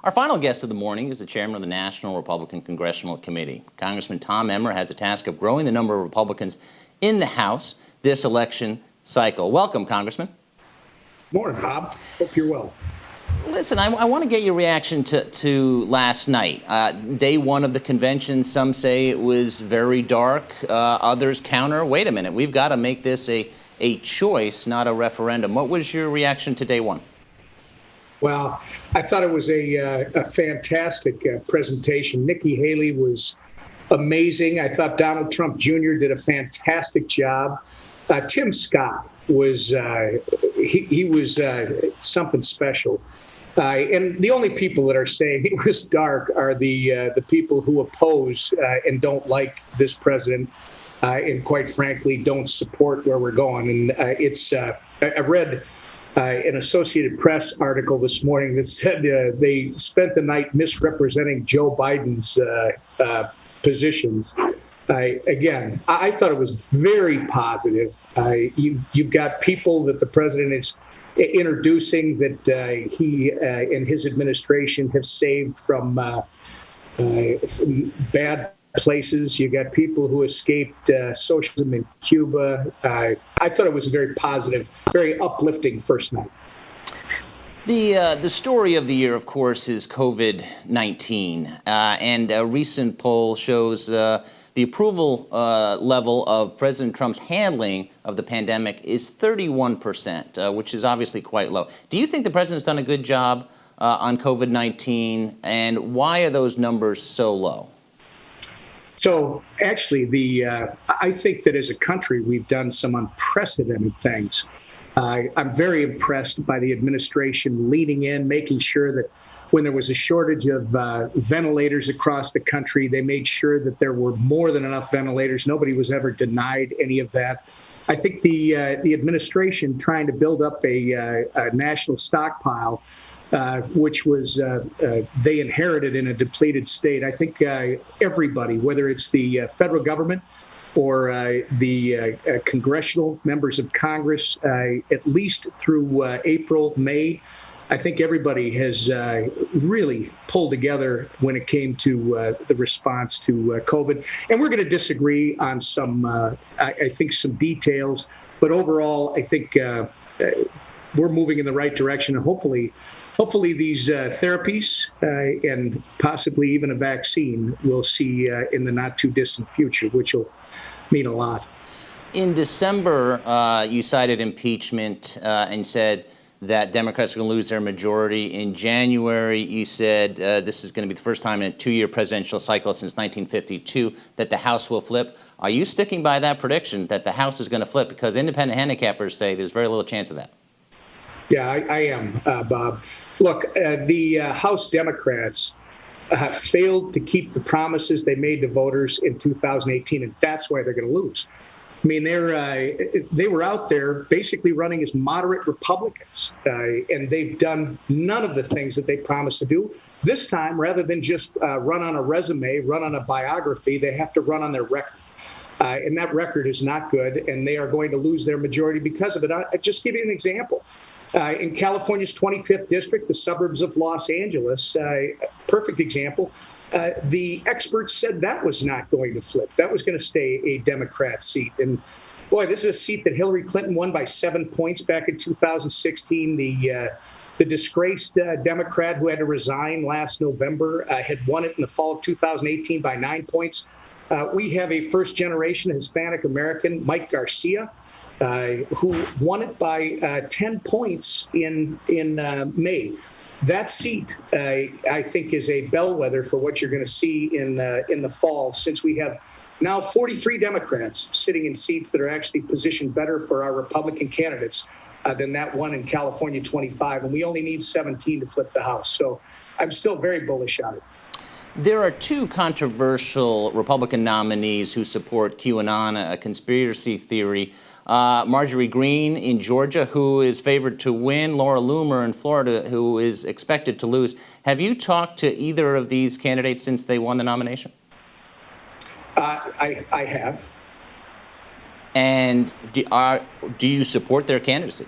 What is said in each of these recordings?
Our final guest of the morning is the chairman of the National Republican Congressional Committee. Congressman Tom Emmer has the task of growing the number of Republicans in the House this election cycle. Welcome, Congressman. Morning, Bob. Hope you're well. Listen, I want to get your reaction to last night. Day one of the convention, some say it was very dark. Others counter, wait a minute, we've got to make this a choice, not a referendum. What was your reaction to day one? Well, I thought it was a fantastic presentation. Nikki Haley was amazing. I thought Donald Trump Jr. did a fantastic job. Tim Scott was he was something special. And the only people that are saying it was dark are the people who oppose and don't like this president, and quite frankly don't support where we're going. And I read an Associated Press article this morning that said they spent the night misrepresenting Joe Biden's positions. Again, I thought it was very positive. You've got people that the president is introducing that he and his administration have saved from bad places. You got people who escaped socialism in Cuba. I thought it was a very positive, very uplifting first night. The story of the year, of course, is COVID-19, and a recent poll shows the approval level of President Trump's handling of the pandemic is 31%, which is obviously quite low. Do you think the president's done a good job on COVID-19, and why are those numbers so low? So actually, I think that as a country, we've done some unprecedented things. I'm very impressed by the administration leading in, making sure that when there was a shortage of ventilators across the country, they made sure that there were more than enough ventilators. Nobody was ever denied any of that. I think the administration trying to build up a national stockpile, which was they inherited in a depleted state. I think everybody, whether it's the federal government or the congressional members of Congress, at least through April, May, I think everybody has really pulled together when it came to the response to COVID. And we're going to disagree on some, I think, some details. But overall, I think we're moving in the right direction. And hopefully these therapies and possibly even a vaccine we'll see in the not too distant future, which will mean a lot. In December, you cited impeachment and said that Democrats are going to lose their majority. In January, you said this is going to be the first time in a two-year presidential cycle since 1952 that the House will flip. Are you sticking by that prediction that the House is going to flip? Because independent handicappers say there's very little chance of that. Yeah, I am, Bob. Look, the House Democrats failed to keep the promises they made to voters in 2018, and that's why they're going to lose. I mean, they were out there basically running as moderate Republicans, and they've done none of the things that they promised to do. This time, rather than just run on a resume, run on a biography, they have to run on their record. And that record is not good, and they are going to lose their majority because of it. I'll just give you an example. In California's 25th district, the suburbs of Los Angeles, perfect example. The experts said that was not going to flip. That was going to stay a Democrat seat. And boy, this is a seat that Hillary Clinton won by 7 points back in 2016. The disgraced Democrat who had to resign last November had won it in the fall of 2018 by 9 points. We have a first-generation Hispanic American, Mike Garcia, who won it by 10 points in May. That seat, I think, is a bellwether for what you're going to see in the fall, since we have now 43 Democrats sitting in seats that are actually positioned better for our Republican candidates than that one in California 25. And we only need 17 to flip the House. So I'm still very bullish on it. There are two controversial Republican nominees who support QAnon, a conspiracy theory. Marjorie Greene in Georgia, who is favored to win, Laura Loomer in Florida, who is expected to lose. Have you talked to either of these candidates since they won the nomination? I have. And do you support their candidacy?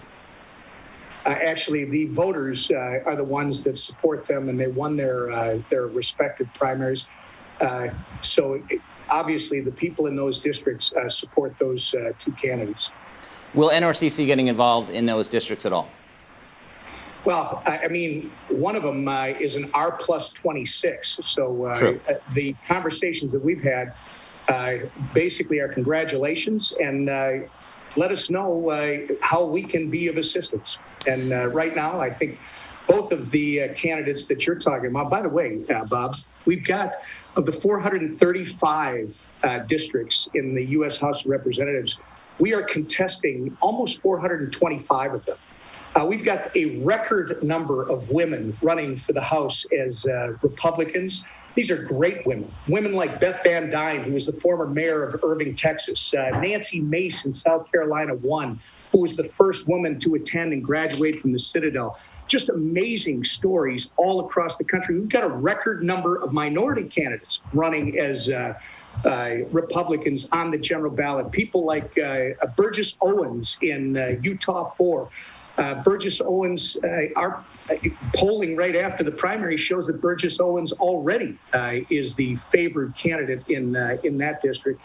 Actually, the voters are the ones that support them, and they won their respective primaries. So obviously, the people in those districts support those two candidates. Will NRCC getting involved in those districts at all? Well, I mean, one of them is an R plus 26. So the conversations that we've had basically are congratulations and let us know how we can be of assistance. And right now, I think both of the candidates that you're talking about, by the way, Bob, we've got of the 435 districts in the U.S. House of Representatives, we are contesting almost 425 of them. We've got a record number of women running for the House as Republicans. These are great women. Women like Beth Van Dyne, who was the former mayor of Irving, Texas. Nancy Mace in South Carolina won, who was the first woman to attend and graduate from the Citadel. Just amazing stories all across the country. We've got a record number of minority candidates running as Republicans on the general ballot. People like Burgess Owens in Utah 4. Burgess Owens, our polling right after the primary shows that Burgess Owens already is the favored candidate in that district.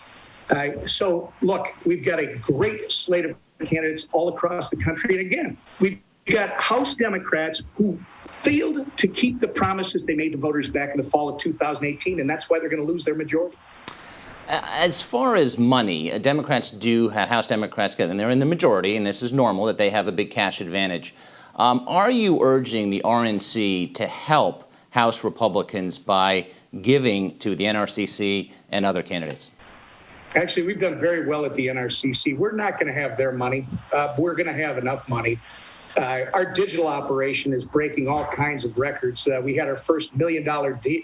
So, look, we've got a great slate of candidates all across the country. And again, we've got House Democrats who failed to keep the promises they made to voters back in the fall of 2018, and that's why they're going to lose their majority. As far as money, Democrats do have, House Democrats get, and they're in the majority, and this is normal that they have a big cash advantage. Are you urging the RNC to help House Republicans by giving to the NRCC and other candidates? Actually, we've done very well at the NRCC. We're not going to have their money. We're going to have enough money. Our digital operation is breaking all kinds of records. We had our first $1 million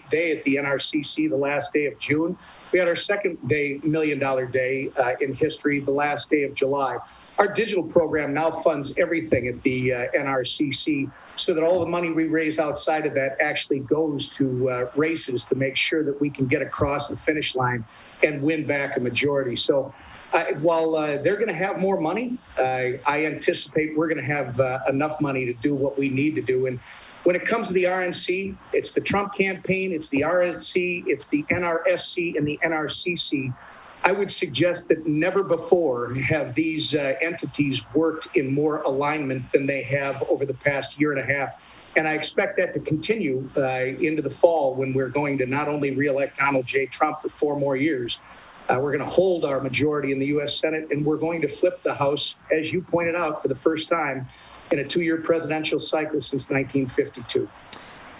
day at the NRCC the last day of June. We had our second $1 million day in history the last day of July. Our digital program now funds everything at the NRCC so that all the money we raise outside of that actually goes to races to make sure that we can get across the finish line and win back a majority. So while they're going to have more money, I anticipate we're going to have enough money to do what we need to do. And when it comes to the RNC, it's the Trump campaign, it's the RNC, it's the NRSC, and the NRCC. I would suggest that never before have these entities worked in more alignment than they have over the past year and a half. And I expect that to continue into the fall when we're going to not only reelect Donald J. Trump for 4 more years, we're going to hold our majority in the U.S. Senate, and we're going to flip the House, as you pointed out, for the first time in a 2-year presidential cycle since 1952.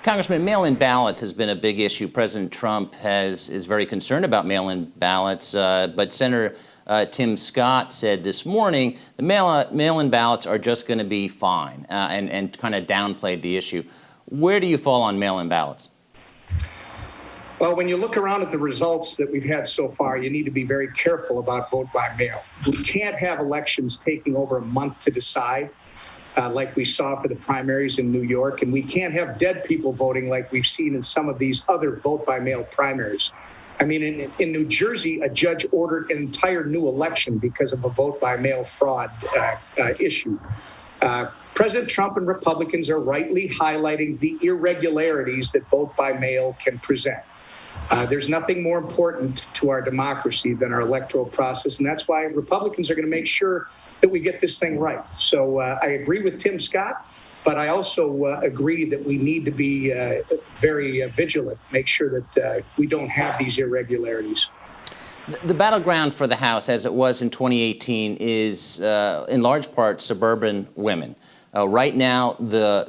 Congressman, mail-in ballots has been a big issue. President Trump is very concerned about mail-in ballots, but Senator Tim Scott said this morning the mail-in ballots are just going to be fine, and kind of downplayed the issue. Where do you fall on mail-in ballots? Well, when you look around at the results that we've had so far, you need to be very careful about vote by mail. We can't have elections taking over a month to decide, like we saw for the primaries in New York, and we can't have dead people voting like we've seen in some of these other vote-by-mail primaries. I mean, in New Jersey, a judge ordered an entire new election because of a vote-by-mail fraud issue. President Trump and Republicans are rightly highlighting the irregularities that vote-by-mail can present. There's nothing more important to our democracy than our electoral process, and that's why Republicans are going to make sure that we get this thing right. So I agree with Tim Scott, but I also agree that we need to be very vigilant, make sure that we don't have these irregularities. The battleground for the House, as it was in 2018, is in large part suburban women. Right now,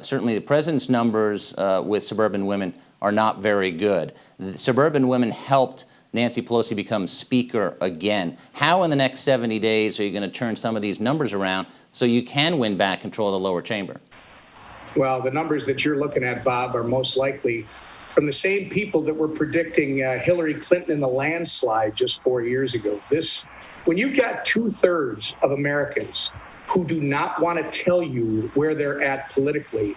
certainly the president's numbers with suburban women are not very good. The suburban women helped Nancy Pelosi become Speaker again. How in the next 70 days are you going to turn some of these numbers around so you can win back control of the lower chamber? Well, the numbers that you're looking at, Bob, are most likely from the same people that were predicting Hillary Clinton in the landslide just 4 years ago. When you've got 2/3 of Americans who do not want to tell you where they're at politically,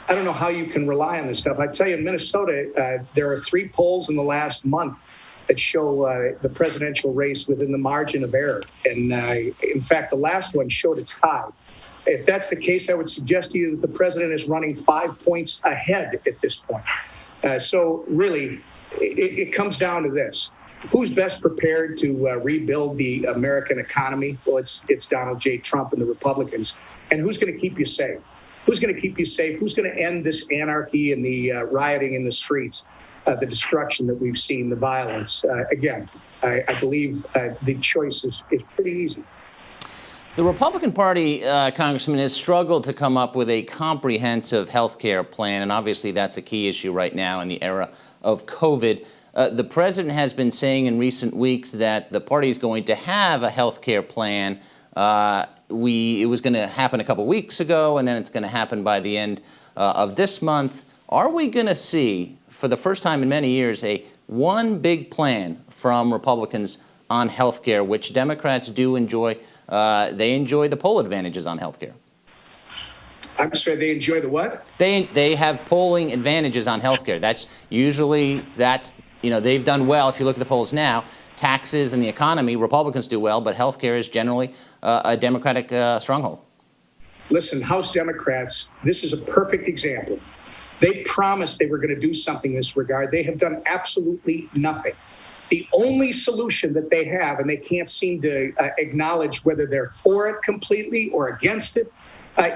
I don't know how you can rely on this stuff. I tell you, in Minnesota, there are 3 polls in the last month that show the presidential race within the margin of error. And in fact, the last one showed it's tied. If that's the case, I would suggest to you that the president is running 5 points ahead at this point. So really, it comes down to this. Who's best prepared to rebuild the American economy? Well, it's Donald J. Trump and the Republicans. And who's going to keep you safe? Who's going to keep you safe? Who's going to end this anarchy and the rioting in the streets, the destruction that we've seen, the violence? Again, I believe the choice is pretty easy. The Republican Party, Congressman, has struggled to come up with a comprehensive health care plan, and obviously that's a key issue right now in the era of COVID. The president has been saying in recent weeks that the party is going to have a health care plan. It was going to happen a couple weeks ago, and then it's going to happen by the end of this month. Are we going to see, for the first time in many years, a one big plan from Republicans on health care, which Democrats do enjoy? They enjoy the poll advantages on health care. I'm sorry, they enjoy the what? They have polling advantages on health care. They've done well. If you look at the polls now, taxes and the economy, Republicans do well, but health care is generally a Democratic stronghold. Listen, House Democrats, this is a perfect example. They promised they were going to do something in this regard. They have done absolutely nothing. The only solution that they have, and they can't seem to acknowledge whether they're for it completely or against it,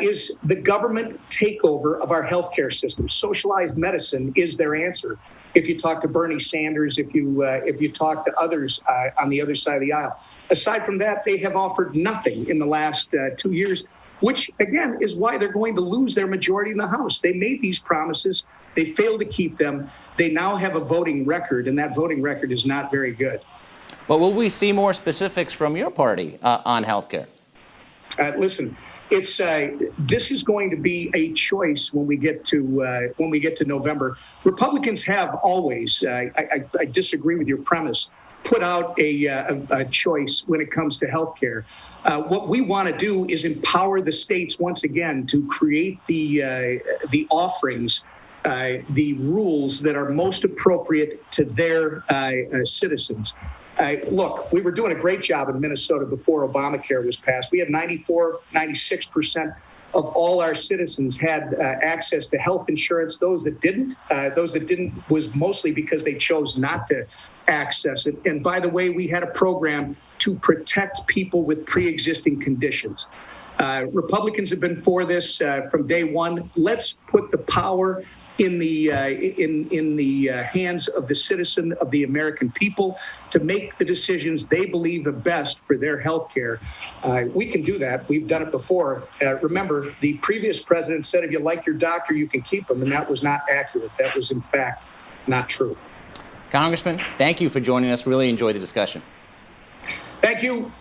is the government takeover of our healthcare system. Socialized medicine is their answer. If you talk to Bernie Sanders, if you talk to others on the other side of the aisle. Aside from that, they have offered nothing in the last 2 years, which, again, is why they're going to lose their majority in the House. They made these promises. They failed to keep them. They now have a voting record, and that voting record is not very good. But will we see more specifics from your party on health care? Listen, this is going to be a choice when we get to November. Republicans have always, I disagree with your premise, put out a choice when it comes to health care. What we want to do is empower the states once again to create the offerings, the rules that are most appropriate to their citizens. Look, we were doing a great job in Minnesota before Obamacare was passed. We had 96% of all our citizens had access to health insurance. Those that didn't was mostly because they chose not to access it. And by the way, we had a program to protect people with pre-existing conditions. Republicans have been for this from day one. Let's put the power in the hands of the citizen, of the American people, to make the decisions they believe are best for their health care. We can do that. We've done it before. Remember, the previous president said if you like your doctor, you can keep them, and that was not accurate. That was, in fact, not true. Congressman, thank you for joining us. Really enjoyed the discussion. Thank you.